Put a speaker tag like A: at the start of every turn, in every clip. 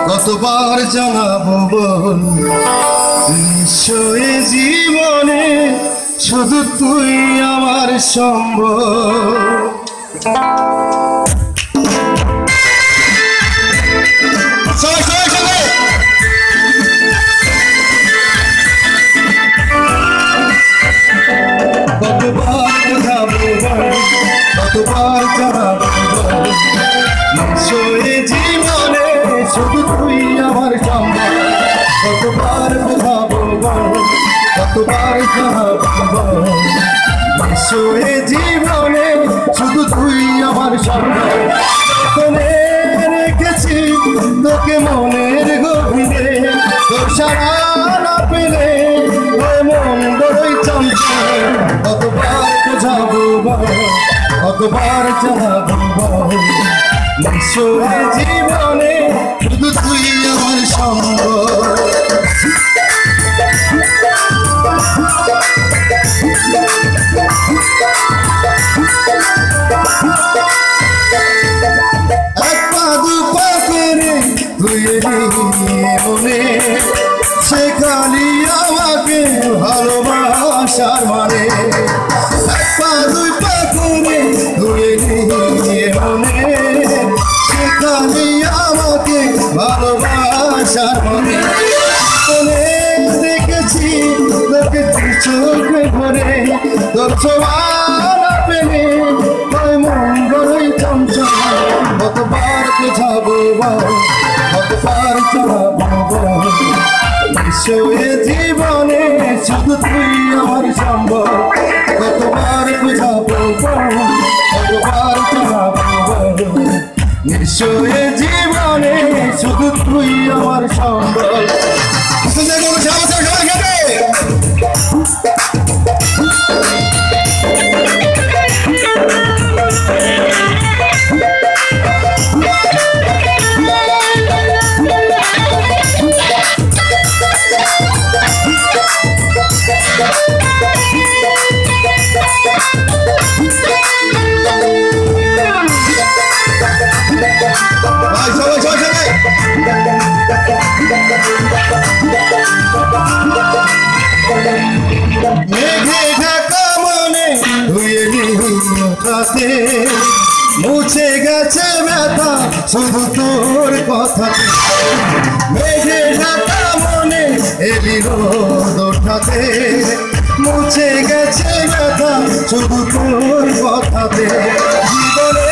A: কতবার জানাবো বল নিশ্চয় জীবনে শুধু তুই আমার সম্বল। কতবার বোঝাবো কতবার জানাবো নিশ্চয় জীবনে শুধু তুই আমার সম্বল। কতবার বোঝাবো কতবার জানাবো নিশ্চয় জীবনে শুধু তুই আমার সম্বল। যতনে রেখেছি তোকে মনের গভীরে, তোর সারা না পেলে মন বড়ই চঞ্চল। কতবার বোঝাবো কতবার জানাবো নিশ্চয় জীবনে শুধু তুই আমার সম্বল। এক পা দু পা করে ধুয়ে নিয়ে মনে শেখালি আমাকে ভালোবাসার মানে। এক পা দুই পা করে ধুয়ে নিয়ে মনে শেখালি আমাকে ভালোবাসার মানে। মনে দেখেছি তোকে চোখে ভরে, তোর ছোঁয়া না পেলে মন বড়ই চঞ্চল। কতবার বোঝাবো কতবার জানাবো নিশ্চয় জীবনে শুধু তুই আমার সম্বল। কতবার বোঝাবো কতবার জানাবো নিশ্চয় জীবনে শুধু তুই আমার সম্বল। মেঘে ঢাকা মনে ধুয়ে নিতে মুছে গেছে ব্যথা শুধু তোর কথা। মেঘে ঢাকা মনে এলি রোদ ওঠাতে, মুছে গেছে ব্যথা শুধু তোর কথাতে। জীবনে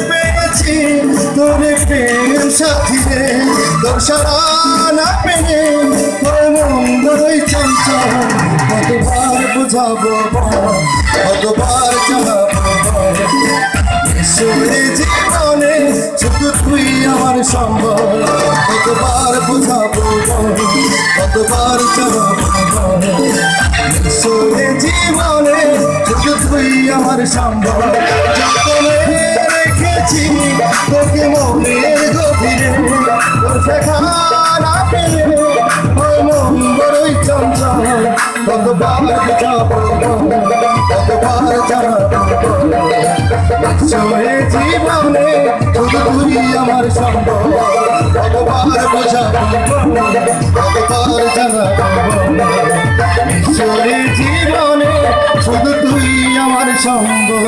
A: পেয়েছি তোর প্রেম সাথীরে, তোর সারা না পেলে মন বড়ই চঞ্চল। কতবার বোঝাবো কতবার জানাবো নিশ্চয় জীবনে শুধু তুই আমার সম্বল। কতবার বোঝাবো কতবার জানাবো নিশ্চয় জীবনে শুধু তুই আমার সম্বল। যতনে রেখেছি তোকে মনের গভীরে, তোর দেখা না পেলে মন বড়ই চঞ্চল। কতবার বোঝাবো কতবার জানাবো নিশ্চয় জীবনে শুধু তুই আমার সম্বল। কতবার বোঝাবো কতবার জানাবো নিশ্চয় জীবনে শুধু তুই আমার সম্বল।